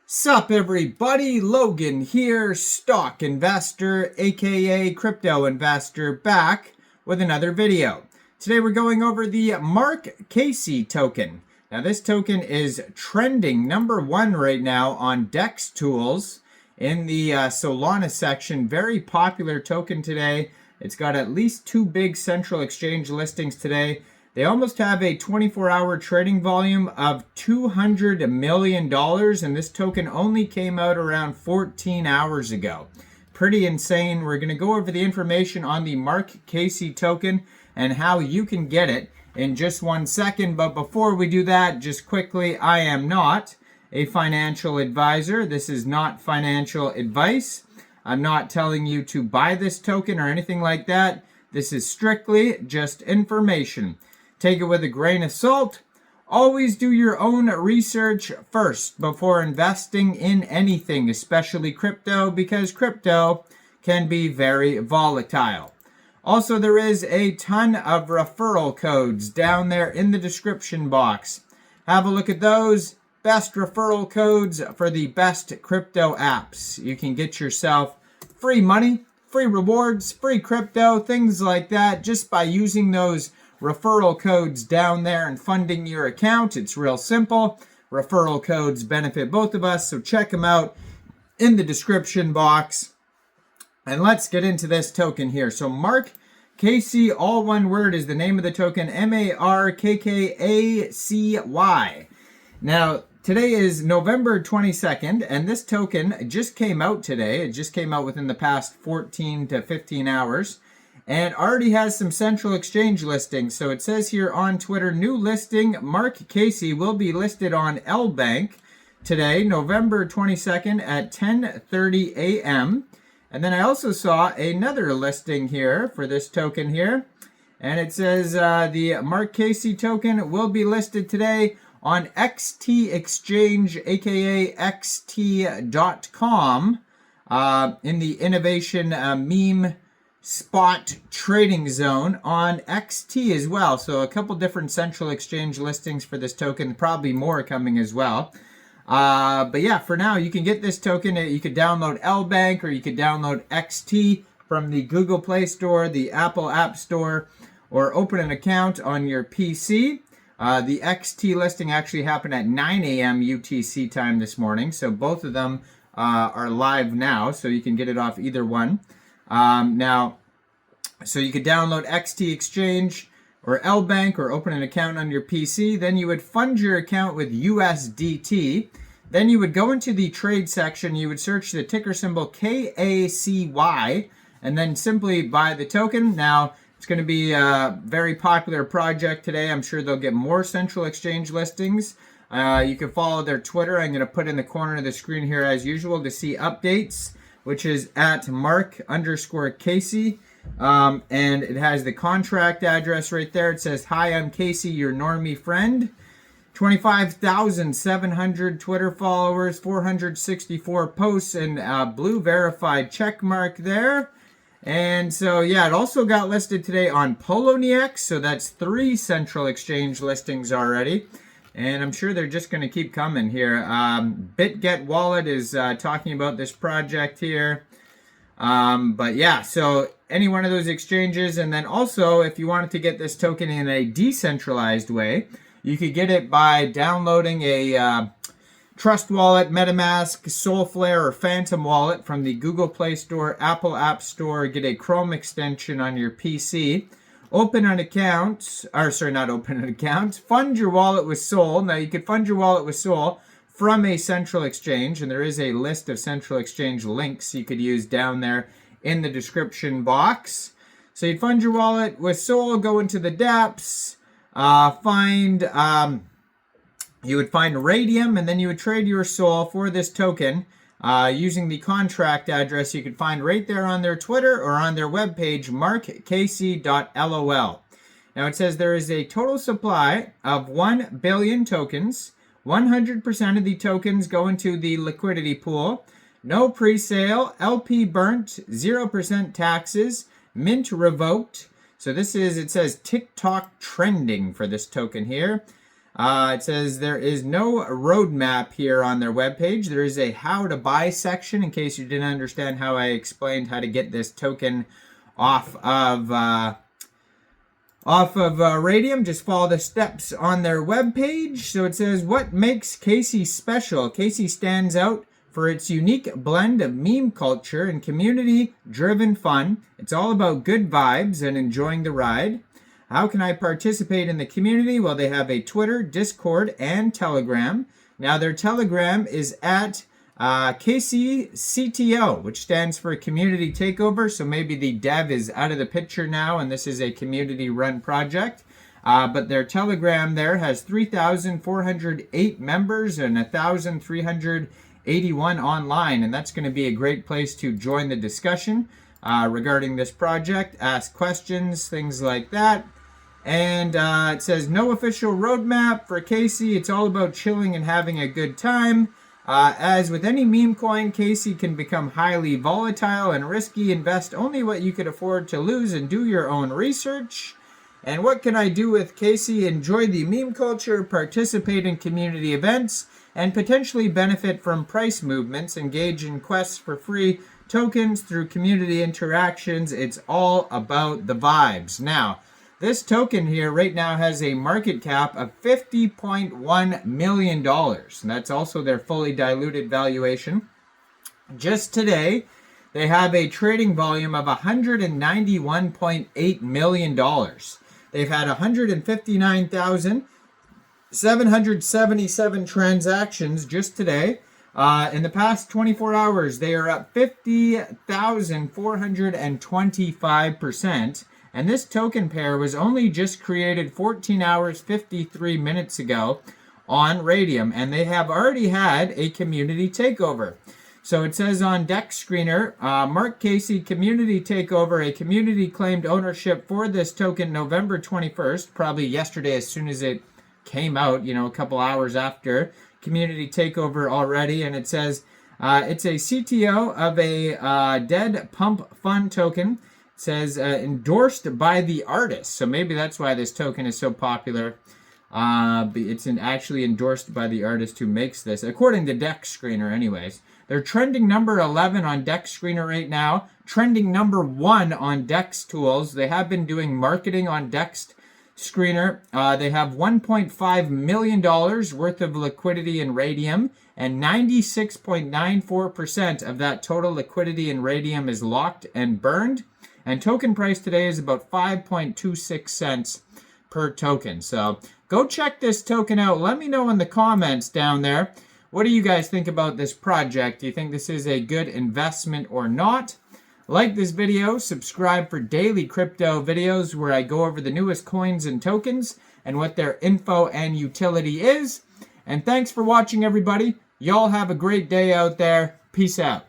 Sup everybody, Logan here, stock investor, aka crypto investor, back with another video. Today we're going over the MarkKacy token. Now this token is trending #1 right now on DEX tools in the Solana section. Very popular token today. It's got at least 2 big central exchange listings today. They almost have a 24-hour trading volume of $200 million, and this token only came out around 14 hours ago. Pretty insane. We're going to go over the information on the MarkKacy token and how you can get it in just 1 second. But before we do that, just quickly, I am not a financial advisor. This is not financial advice. I'm not telling you to buy this token or anything like that. This is strictly just information. Take it with a grain of salt. Always do your own research first before investing in anything, especially crypto, because crypto can be very volatile. Also, there is a ton of referral codes down there in the description box. Have a look at those. Best referral codes for the best crypto apps. You can get yourself free money, free rewards, free crypto, things like that just by using those referral codes down there and funding your account. It's real simple. Referral codes benefit both of us, so check them out in the description box. And let's get into this token here. So MarkKacy, all one word, is the name of the token, MarkKacy. Now, today is November 22nd, and this token just came out today. It just came out within the past 14 to 15 hours. And already has some central exchange listings. So it says here on Twitter, new listing, MarkKacy will be listed on LBANK today, November 22nd at 10:30 a.m. And then I also saw another listing here for this token here. And it says the MarkKacy token will be listed today on XT Exchange, aka XT.com, in the innovation meme spot trading zone on XT as well. So a couple different central exchange listings for this token, probably more coming as well. But yeah, for now you can get this token. You could download LBank or you could download XT from the Google Play Store, the Apple App Store, or open an account on your PC. The XT listing actually happened at 9 a.m. UTC time this morning, so both of them are live now, so you can get it off either one. So you could download XT Exchange or LBank or open an account on your PC. Then you would fund your account with USDT. Then you would go into the trade section. You would search the ticker symbol KACY and then simply buy the token. Now, it's going to be a very popular project today. I'm sure they'll get more central exchange listings. You can follow their Twitter. I'm going to put in the corner of the screen here as usual to see updates, which is at Mark_Kacy. And it has the contract address right there. It says, "Hi, I'm Kacy, your normie friend." 25,700 Twitter followers, 464 posts, and a blue verified check mark there. And so, yeah, it also got listed today on Poloniex. So that's 3 central exchange listings already. And I'm sure they're just going to keep coming here. BitGet Wallet is talking about this project here. But yeah, so any one of those exchanges. And then also, if you wanted to get this token in a decentralized way, you could get it by downloading a Trust Wallet, MetaMask, Soulflare, or Phantom Wallet from the Google Play Store, Apple App Store. Get a Chrome extension on your PC. Open an account, or sorry, not open an account. Fund your wallet with Sol. Now, you could fund your wallet with Sol from a central exchange, and there is a list of central exchange links you could use down there in the description box. So you'd fund your wallet with Sol, go into the dApps, you would find RAYDIUM, and then you would trade your Sol for this token using the contract address you could find right there on their Twitter or on their webpage, markkacy.lol. Now it says there is a total supply of 1 billion tokens. 100% of the tokens go into the liquidity pool. No pre-sale, LP burnt, 0% taxes, mint revoked. So this is, it says TikTok trending for this token here. It says there is no roadmap here on their webpage. There is a how to buy section in case you didn't understand how I explained how to get this token off of Raydium. Just follow the steps on their webpage. So it says, what makes KACY special? KACY stands out for its unique blend of meme culture and community-driven fun. It's all about good vibes and enjoying the ride. How can I participate in the community? Well, they have a Twitter, Discord, and Telegram. Now, their Telegram is at KCCTO, which stands for Community Takeover. So maybe the dev is out of the picture now, and this is a community-run project. But their Telegram there has 3,408 members and 1,381 online, and that's going to be a great place to join the discussion regarding this project, ask questions, things like that. And it says no official roadmap for KACY. It's all about chilling and having a good time. As with any meme coin, KACY can become highly volatile and risky. Invest only what you could afford to lose and do your own research. And what can I do with KACY? Enjoy the meme culture, participate in community events, and potentially benefit from price movements. Engage in quests for free tokens through community interactions. It's all about the vibes. Now, this token here right now has a market cap of $50.1 million. And that's also their fully diluted valuation. Just today, they have a trading volume of $191.8 million. They've had 159,777 transactions just today. In the past 24 hours, they are up 50,425%. And this token pair was only just created 14 hours, 53 minutes ago on Raydium. And they have already had a community takeover. So it says on Dex Screener, MarkKacy community takeover. A community claimed ownership for this token November 21st, probably yesterday as soon as it came out, a couple hours after. Community takeover already. And it says it's a CTO of a dead pump fund token. It says endorsed by the artist. So maybe that's why this token is so popular. It's actually endorsed by the artist who makes this, according to Dex Screener anyways. They're trending number 11 on Dex Screener right now. Trending number 1 on Dex Tools. They have been doing marketing on Dex Screener. They have $1.5 million worth of liquidity in Raydium, and 96.94% of that total liquidity in Raydium is locked and burned. And token price today is about 5.26 cents per token. So go check this token out. Let me know in the comments down there. What do you guys think about this project? Do you think this is a good investment or not? Like this video, subscribe for daily crypto videos where I go over the newest coins and tokens and what their info and utility is. And thanks for watching, everybody. Y'all have a great day out there. Peace out.